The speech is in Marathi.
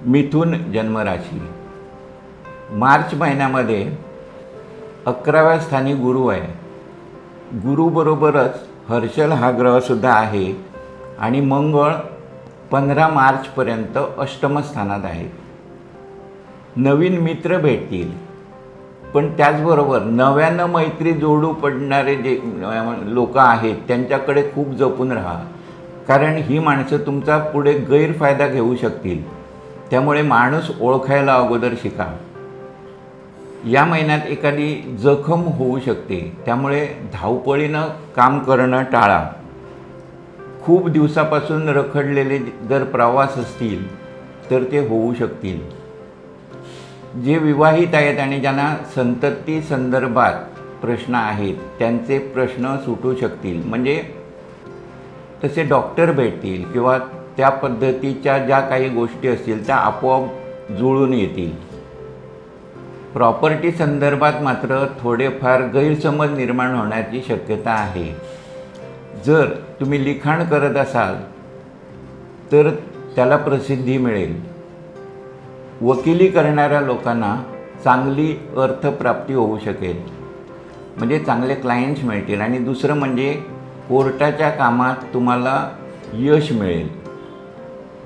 मिथुन जन्मराशी। मार्च महिन्यामध्ये 11व्या स्थानी गुरु आहे। गुरुबरोबरच हर्षल हा ग्रहसुद्धा आहे आणि मंगळ 15 मार्चपर्यंत अष्टम स्थानात आहे। नवीन मित्र भेटतील, पण त्याचबरोबर नव्यानं मैत्री जोडू पडणारे जे लोक आहेत त्यांच्याकडे खूप जपून राहा, कारण ही माणसं तुमचा पुढे गैरफायदा घेऊ शकतील। त्यामुळे माणूस ओळखायला अगोदर शिका। या महिन्यात एखादी जखम होऊ शकते, त्यामुळे धावपळीनं काम करणं टाळा। खूप दिवसापासून रखडलेले जर प्रवास असतील तर ते होऊ शकतील। जे विवाहित आहेत आणि ज्यांना संतती संदर्भात प्रश्न आहेत त्यांचे प्रश्न सुटू शकतील, म्हणजे तसे डॉक्टर भेटतील किंवा त्या पद्धतीच्या ज्या काही गोष्टी असतील त्या आपोआप जुळून येतील। प्रॉपर्टी संदर्भात मात्र थोडेफार गैरसमज निर्माण होण्याची शक्यता आहे। जर तुम्ही लिखाण करत असाल तर त्याला प्रसिद्धी मिळेल। वकिली करणाऱ्या लोकांना चांगली अर्थप्राप्ती होऊ शकेल, म्हणजे चांगले क्लायंट्स मिळतील। आणि दुसरं म्हणजे कोर्टाच्या कामात तुम्हाला यश मिळेल।